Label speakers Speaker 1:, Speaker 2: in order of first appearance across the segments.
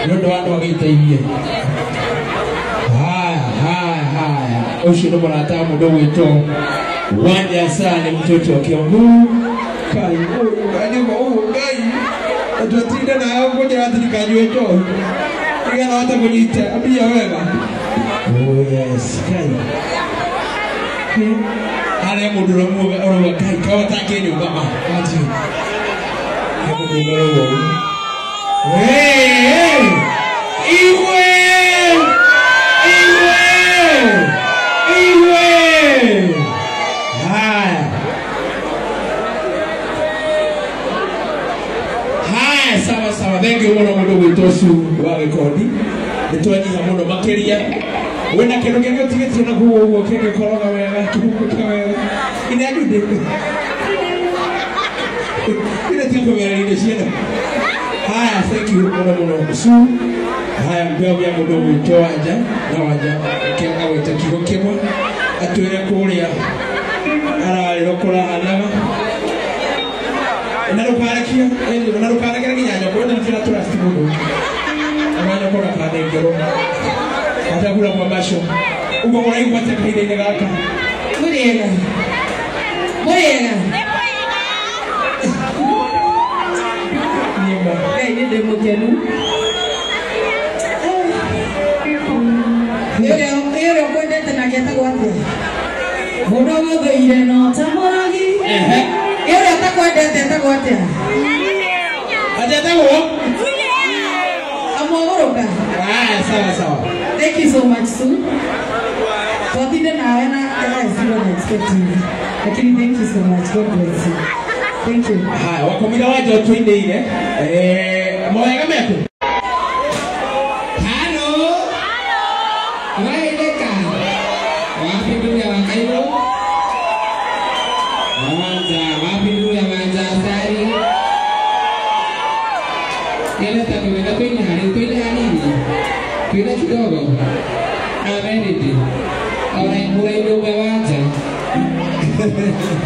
Speaker 1: Ndo watu wagitaithie. Haya. Ushiro bora tamu dogo ito. Wanja sana mtoto wa Kiambu. Kai, kai. Atuatinda na yao ngoja watu nikajue to. Kia na watu kujita. Abia wega. Oh yes, kai. Ale mudura muga oroga kai kawa takeni ugama. Ati. Hapo ngoro. Hey! Iwe! Hai, sawa. Thank you muno mudogo itosu wa rekodi. Nitwani muno makeria. Wena kero gege tigeti na huo kenge koroga wega kibuka wega. Ina ajude. Ina tiempo vya ile shida. Haya, thank you muno su. Haya mbeo ya mudogo itoaja na waja kenga weta kigokemwa atwere kuria ara lokora hanaga narukarakia narukarakia ginyanya ko na tira trust mudo amanya ko na kade ngero atakula kwa basho uko mwana yuko atakide ile gaka muriega nimba kai ni demo kenu Yo kwenda tena kiata kwate. Mudo mudo ile no tamagi. Yo atakwenda tena kwate. Ajata wo? Amoroka. Sawa. Thank you so much Sue. Twatinde nawe na zero expecting. Lakini thank you so much. God bless you. Thank you. Haya, wakomida waje twinde ile. Mwega meku.
Speaker 2: Kila kidogo. Amenidi. Orang mulai nyoba waja.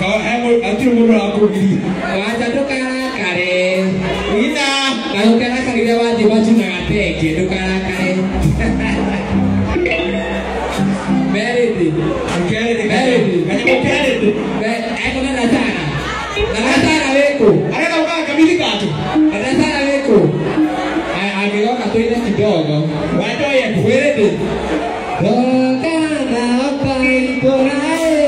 Speaker 1: Kau hemu nanti umur aku gini.
Speaker 2: Waja tu kare.
Speaker 1: Ina.
Speaker 2: Kalau kare dia wajib baju nangate, gitu kare. Meridi. Meridi. Aku nak datang. Datang aku.
Speaker 1: Ada tahu kan kami di katu.
Speaker 2: Datang aku. Amigo katu ini kidogo.
Speaker 1: Wajo ya
Speaker 2: kuwede. Dokana pai korai.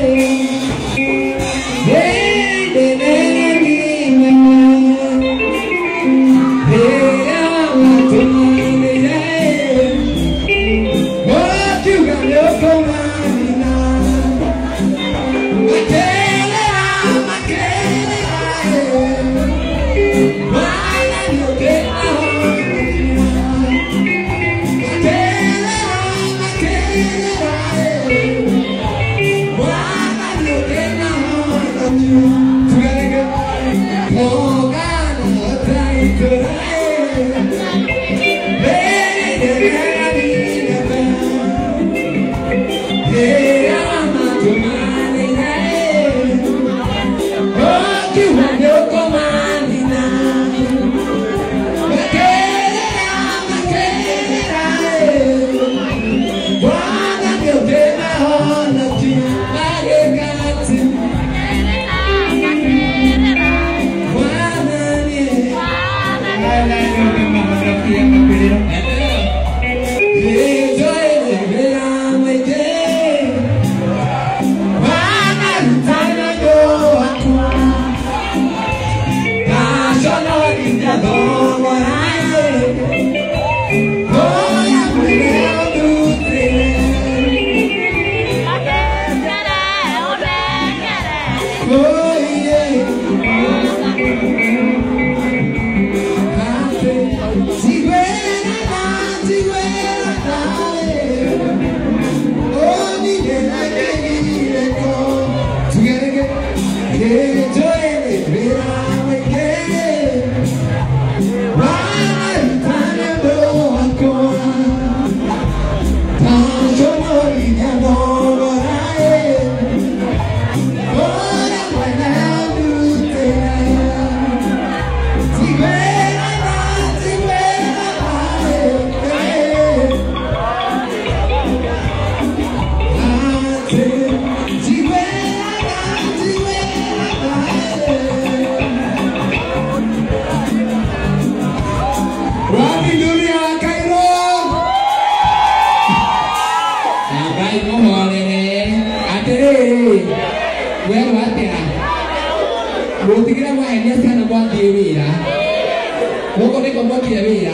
Speaker 2: kia wira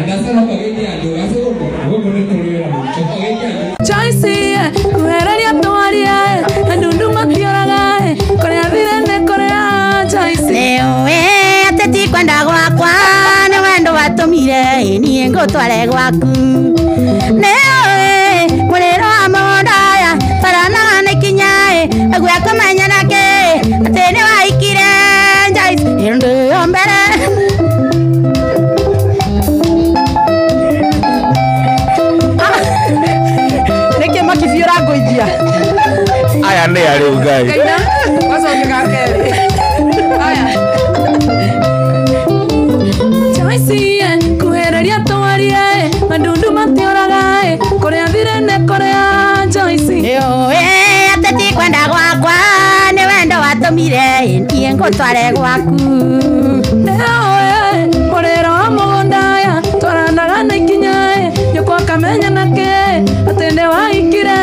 Speaker 2: ndasara pageti ando asego gogo ne kolera pageti ando
Speaker 3: Joyce kuhereria twaria ndundu matioraga korea thirene korea Joyce
Speaker 4: leo ateti kwenda gwakwa ni wendo watumire nie ngutware gwaku leo murero wa mondaya parana ne kinyae agwa kumenya nake atene waikire Joyce ndo yombere neke makifiora ngoithia
Speaker 5: aya nĩ arĩ ngai
Speaker 3: kaina wacoke gake aya Joyce kuhereria twaria ndundu matioraga korea thirene korea Joyce
Speaker 4: leo ateti kwenda gwakwa ni wendo watumire nie ngutware gwaku
Speaker 3: leo murero wa mugundaya twaranaga na ikinyae nyoko akamenya nake atende waikire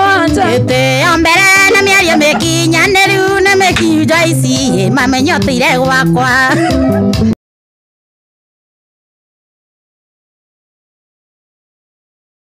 Speaker 3: wanja
Speaker 4: gĩtĩo mbere na mĩario mĩkinyanĩru nĩ mĩkiu Joyce mamenyoteire gwakwa